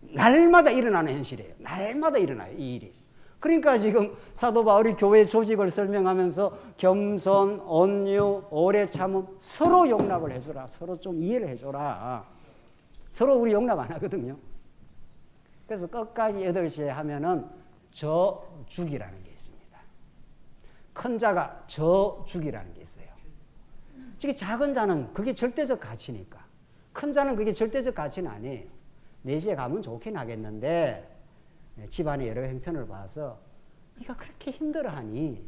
날마다 일어나는 현실이에요. 날마다 일어나요, 이 일이. 그러니까 지금 사도 바울이 교회 조직을 설명하면서 겸손, 온유, 오래 참음, 서로 용납을 해줘라. 서로 좀 이해를 해줘라. 서로 우리 용납 안 하거든요. 그래서 끝까지 8시에 하면은 저주기라는 게 있습니다. 큰 자가 저주기라는 게 있어요. 지금 작은 자는 그게 절대적 가치니까. 큰 자는 그게 절대적 가치는 아니에요. 4시에 가면 좋긴 하겠는데 집안의 여러 형편을 봐서 네가 그렇게 힘들어하니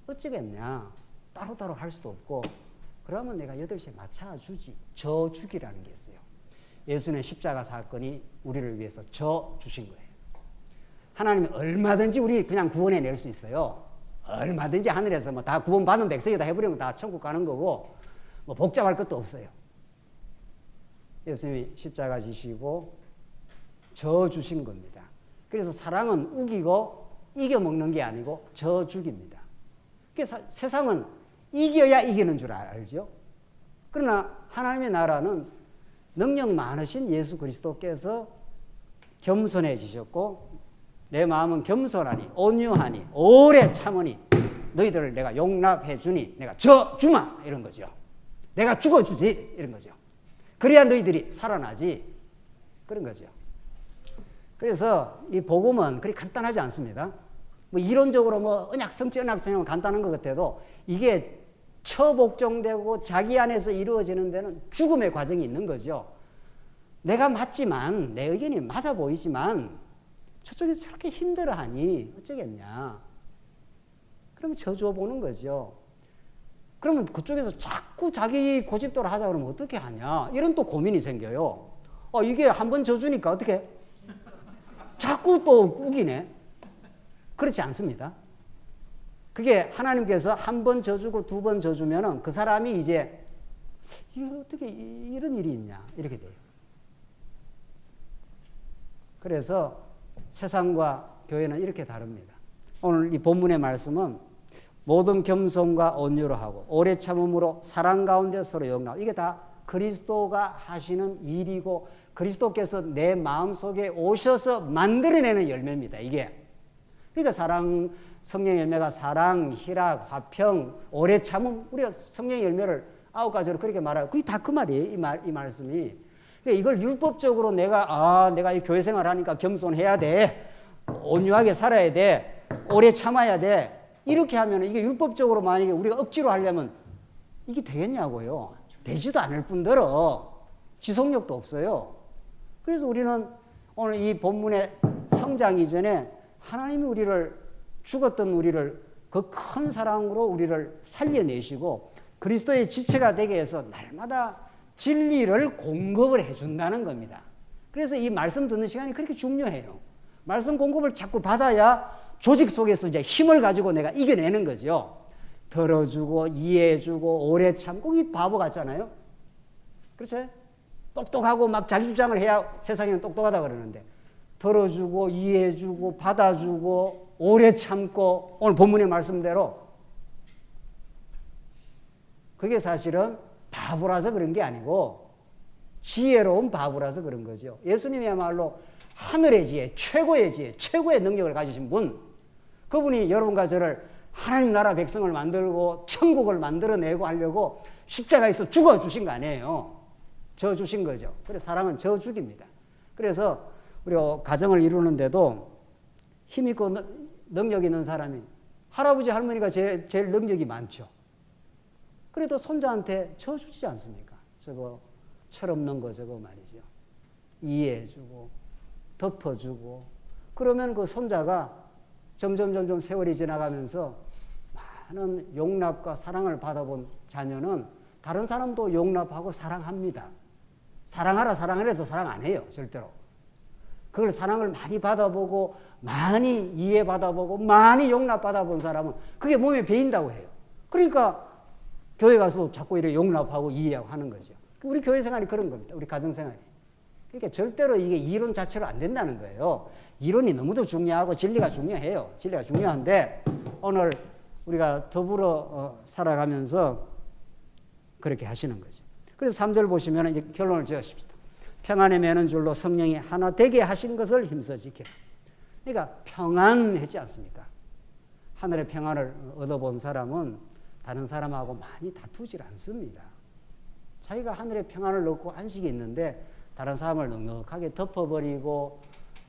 어쩌겠냐. 따로따로 할 수도 없고 그러면 내가 8시에 맞춰주지. 저주기라는 게 있어요. 예수님의 십자가 사건이 우리를 위해서 저주신 거예요. 하나님이 얼마든지 우리 그냥 구원해낼 수 있어요. 얼마든지 하늘에서 다 구원받은 백성이 다 해버리면 다 천국 가는 거고 복잡할 것도 없어요. 예수님이 십자가 지시고 저주신 겁니다. 그래서 사랑은 우기고 이겨먹는 게 아니고 저주기입니다. 그래서 세상은 이겨야 이기는 줄 알죠. 그러나 하나님의 나라는 능력 많으신 예수 그리스도께서 겸손해지셨고 내 마음은 겸손하니 온유하니 오래 참으니 너희들을 내가 용납해 주니 내가 저주마 이런 거죠. 내가 죽어주지 이런 거죠. 그래야 너희들이 살아나지 그런 거죠. 그래서 이 복음은 그리 간단하지 않습니다. 이론적으로 언약 성취 언약 성취는 간단한 것 같아도 이게 처복종되고 자기 안에서 이루어지는 데는 죽음의 과정이 있는 거죠. 내가 맞지만 내 의견이 맞아 보이지만 저쪽에서 저렇게 힘들어하니 어쩌겠냐. 그러면 저주어 보는 거죠. 그러면 그쪽에서 자꾸 자기 고집대로 하자 그러면 어떻게 하냐. 이런 또 고민이 생겨요. 이게 한번 저주니까 어떻게 자꾸 또 우기네. 그렇지 않습니다. 그게 하나님께서 한 번 져주고 2번 져주면은 그 사람이 이제 이거 어떻게 이런 일이 있냐 이렇게 돼요. 그래서 세상과 교회는 이렇게 다릅니다. 오늘 이 본문의 말씀은 모든 겸손과 온유로 하고 오래 참음으로 사랑 가운데 서로 용납. 이게 다 그리스도가 하시는 일이고 그리스도께서 내 마음속에 오셔서 만들어내는 열매입니다. 이게. 그러니까 성령 열매가 사랑, 희락, 화평, 오래 참음. 우리가 성령 열매를 9가지로 그렇게 말하고 그게 다 그 말이에요. 이 말씀이. 그러니까 이걸 율법적으로 내가 이 교회 생활 하니까 겸손해야 돼. 온유하게 살아야 돼. 오래 참아야 돼. 이렇게 하면 이게 율법적으로 만약에 우리가 억지로 하려면 이게 되겠냐고요. 되지도 않을 뿐더러 지속력도 없어요. 그래서 우리는 오늘 이 본문의 성장 이전에 하나님이 죽었던 우리를 그 큰 사랑으로 우리를 살려내시고 그리스도의 지체가 되게 해서 날마다 진리를 공급을 해준다는 겁니다. 그래서 이 말씀 듣는 시간이 그렇게 중요해요. 말씀 공급을 자꾸 받아야 조직 속에서 이제 힘을 가지고 내가 이겨내는 거죠. 들어주고 이해해주고 오래 참고 이 바보 같잖아요. 그렇죠? 똑똑하고 막 자기 주장을 해야 세상에는 똑똑하다 그러는데 들어주고 이해해주고 받아주고 오래 참고 오늘 본문의 말씀대로 그게 사실은 바보라서 그런 게 아니고 지혜로운 바보라서 그런 거죠. 예수님이야말로 하늘의 지혜, 최고의 지혜, 최고의 능력을 가지신 분, 그분이 여러분과 저를 하나님 나라 백성을 만들고 천국을 만들어내고 하려고 십자가에서 죽어주신 거 아니에요. 저 주신 거죠. 그래서 사랑은 저 죽입니다. 그래서 우리가 가정을 이루는데도 힘 있고 능력 있는 사람이 할아버지 할머니가 제일 능력이 많죠. 그래도 손자한테 저 주지 않습니까? 저거 철없는 거 저거 말이죠. 이해해주고 덮어주고 그러면 그 손자가 점점 세월이 지나가면서 많은 용납과 사랑을 받아본 자녀는 다른 사람도 용납하고 사랑합니다. 사랑하라 해서 사랑 안 해요. 절대로. 그걸 사랑을 많이 받아보고 많이 이해받아보고 많이 용납받아본 사람은 그게 몸에 배인다고 해요. 그러니까 교회 가서 자꾸 이렇게 용납하고 이해하고 하는 거죠. 우리 교회 생활이 그런 겁니다. 우리 가정 생활이. 그러니까 절대로 이게 이론 자체로 안 된다는 거예요. 이론이 너무도 중요하고 진리가 중요해요. 진리가 중요한데 오늘 우리가 더불어 살아가면서 그렇게 하시는 거죠. 그래서 3절 보시면 이제 결론을 지으십시다. 평안에 매는 줄로 성령이 하나 되게 하신 것을 힘써 지키라. 그러니까 평안했지 않습니까? 하늘의 평안을 얻어본 사람은 다른 사람하고 많이 다투질 않습니다. 자기가 하늘의 평안을 얻고 안식이 있는데 다른 사람을 넉넉하게 덮어버리고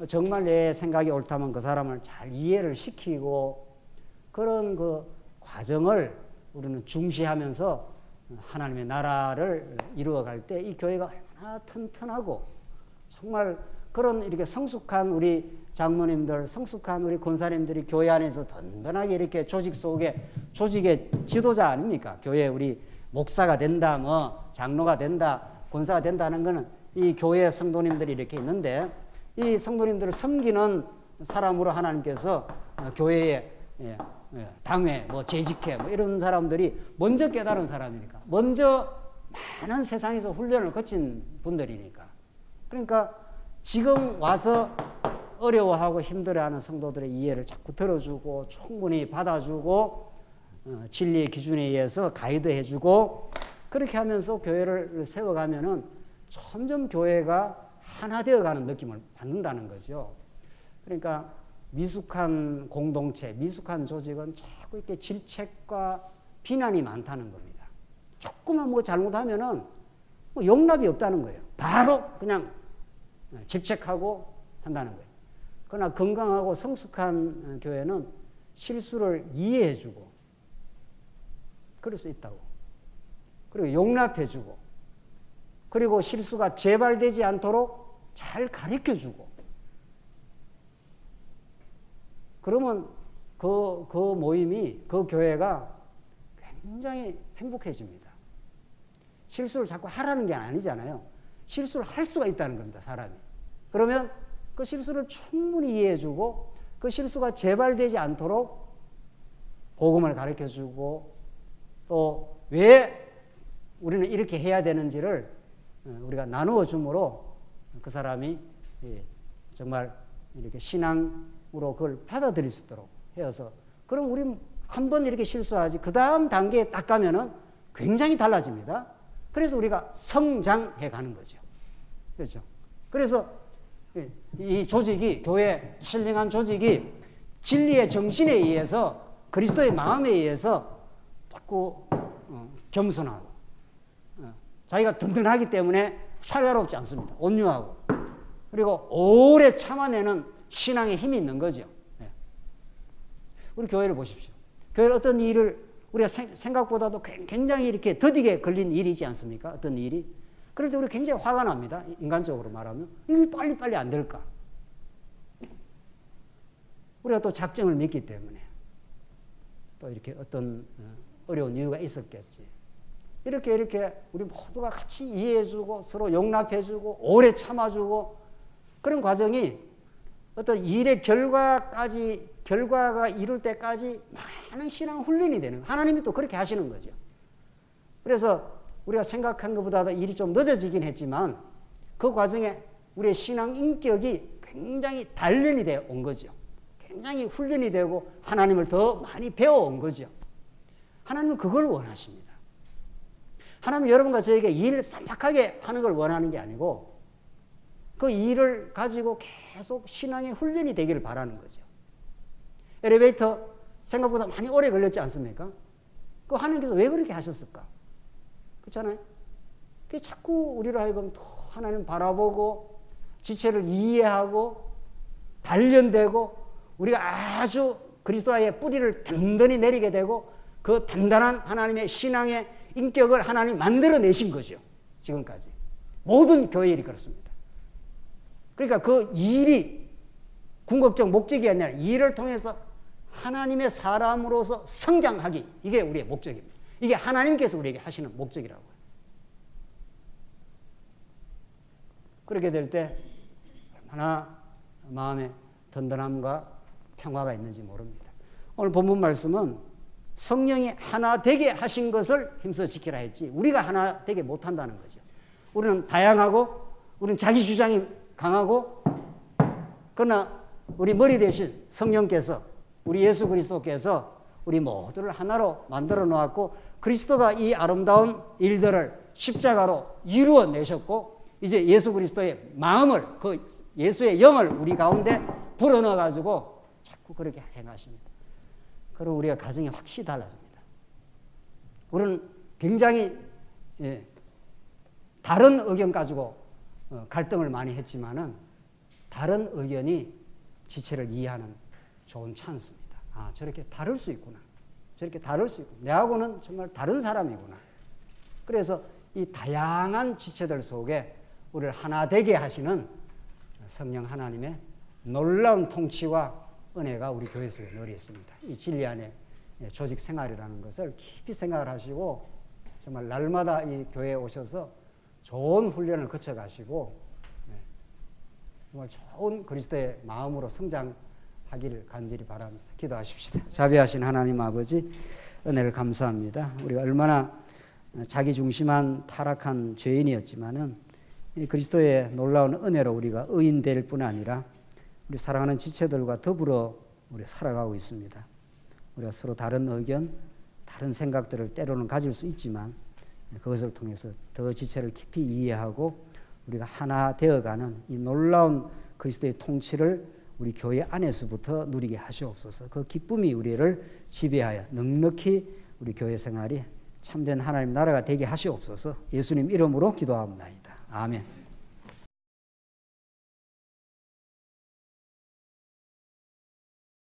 정말 내 생각이 옳다면 그 사람을 잘 이해를 시키고 그런 그 과정을 우리는 중시하면서 하나님의 나라를 이루어갈 때 이 교회가 얼마나 튼튼하고 정말 그런 이렇게 성숙한 우리 장로님들, 성숙한 우리 권사님들이 교회 안에서 든든하게 이렇게 조직 속에 조직의 지도자 아닙니까? 교회 우리 목사가 된다, 뭐 장로가 된다, 권사가 된다는 것은 이 교회 성도님들이 이렇게 있는데 이 성도님들을 섬기는 사람으로 하나님께서 교회에 당회, 뭐 재직회, 뭐 이런 사람들이 먼저 깨달은 사람이니까, 먼저 많은 세상에서 훈련을 거친 분들이니까. 그러니까 지금 와서 어려워하고 힘들어하는 성도들의 이해를 자꾸 들어주고 충분히 받아주고 진리의 기준에 의해서 가이드해주고 그렇게 하면서 교회를 세워가면은 점점 교회가 하나 되어가는 느낌을 받는다는 거죠. 그러니까 미숙한 공동체, 미숙한 조직은 자꾸 이렇게 질책과 비난이 많다는 겁니다. 조금만 뭐 잘못하면은 뭐 용납이 없다는 거예요. 바로 그냥 질책하고 한다는 거예요. 그러나 건강하고 성숙한 교회는 실수를 이해해주고 그럴 수 있다고. 그리고 용납해주고 그리고 실수가 재발되지 않도록 잘 가르쳐주고 그러면 그 모임이, 그 교회가 굉장히 행복해집니다. 실수를 자꾸 하라는 게 아니잖아요. 실수를 할 수가 있다는 겁니다, 사람이. 그러면 그 실수를 충분히 이해해주고 그 실수가 재발되지 않도록 복음을 가르쳐주고 또 왜 우리는 이렇게 해야 되는지를 우리가 나누어 줌으로 그 사람이 정말 이렇게 신앙으로 그걸 받아들일 수 있도록 해서 그럼 우리 한 번 이렇게 실수하지 그 다음 단계에 딱 가면은 굉장히 달라집니다. 그래서 우리가 성장해 가는 거죠. 그렇죠. 그래서 이 조직이, 교회 신령한 조직이 진리의 정신에 의해서 그리스도의 마음에 의해서 자꾸 겸손하고 자기가 든든하기 때문에 살가롭지 않습니다. 온유하고 그리고 오래 참아내는 신앙의 힘이 있는 거죠. 우리 교회를 보십시오. 교회는 어떤 일을 우리가 생각보다도 굉장히 이렇게 더디게 걸린 일이지 않습니까? 어떤 일이. 그럴 때 우리 굉장히 화가 납니다. 인간적으로 말하면. 이게 빨리빨리 안 될까? 우리가 또 작정을 믿기 때문에 또 이렇게 어떤 어려운 이유가 있었겠지. 이렇게 우리 모두가 같이 이해해주고 서로 용납해주고 오래 참아주고 그런 과정이 어떤 일의 결과가 이룰 때까지 많은 신앙 훈련이 되는 거예요. 하나님이 또 그렇게 하시는 거죠. 그래서 우리가 생각한 것보다 일이 좀 늦어지긴 했지만 그 과정에 우리의 신앙 인격이 굉장히 단련이 되어 온 거죠. 굉장히 훈련이 되고 하나님을 더 많이 배워온 거죠. 하나님은 그걸 원하십니다. 하나님은 여러분과 저에게 일을 쌈박하게 하는 걸 원하는 게 아니고 그 일을 가지고 계속 신앙의 훈련이 되기를 바라는 거죠. 엘리베이터 생각보다 많이 오래 걸렸지 않습니까? 그 하나님께서 왜 그렇게 하셨을까? 그렇잖아요. 그게 자꾸 우리로 하여금 더 하나님 바라보고 지체를 이해하고 단련되고 우리가 아주 그리스도의 뿌리를 든든히 내리게 되고 그 단단한 하나님의 신앙의 인격을 하나님 만들어내신 거죠. 지금까지. 모든 교회 일이 그렇습니다. 그러니까 그 일이 궁극적 목적이 아니라 일을 통해서 하나님의 사람으로서 성장하기. 이게 우리의 목적입니다. 이게 하나님께서 우리에게 하시는 목적이라고요. 그렇게 될 때 얼마나 마음에 든든함과 평화가 있는지 모릅니다. 오늘 본문 말씀은 성령이 하나 되게 하신 것을 힘써 지키라 했지 우리가 하나 되게 못한다는 거죠. 우리는 다양하고 우리는 자기 주장이 강하고 그러나 우리 머리 대신 성령께서 우리 예수 그리스도께서 우리 모두를 하나로 만들어 놓았고 그리스도가 이 아름다운 일들을 십자가로 이루어 내셨고 이제 예수 그리스도의 마음을 그 예수의 영을 우리 가운데 불어넣어 가지고 자꾸 그렇게 행하십니다. 그리고 우리가 가정이 확실히 달라집니다. 우리는 굉장히 다른 의견 가지고 갈등을 많이 했지만은 다른 의견이 지체를 이해하는 좋은 찬스입니다. 아, 저렇게 다를 수 있구나. 저렇게 다를 수 있고 내하고는 정말 다른 사람이구나. 그래서 이 다양한 지체들 속에 우리를 하나 되게 하시는 성령 하나님의 놀라운 통치와 은혜가 우리 교회 속에 늘 있습니다. 이 진리 안에 조직 생활이라는 것을 깊이 생각을 하시고 정말 날마다 이 교회에 오셔서 좋은 훈련을 거쳐가시고 정말 좋은 그리스도의 마음으로 성장하기를 간절히 바랍니다. 기도하십시다. 자비하신 하나님 아버지 은혜를 감사합니다. 우리가 얼마나 자기중심한 타락한 죄인이었지만은 그리스도의 놀라운 은혜로 우리가 의인될 뿐 아니라 우리 사랑하는 지체들과 더불어 우리 살아가고 있습니다. 우리가 서로 다른 의견, 다른 생각들을 때로는 가질 수 있지만 그것을 통해서 더 지체를 깊이 이해하고 우리가 하나 되어가는 이 놀라운 그리스도의 통치를 우리 교회 안에서부터 누리게 하시옵소서. 그 기쁨이 우리를 지배하여 넉넉히 우리 교회 생활이 참된 하나님 나라가 되게 하시옵소서. 예수님 이름으로 기도합니다. 아멘.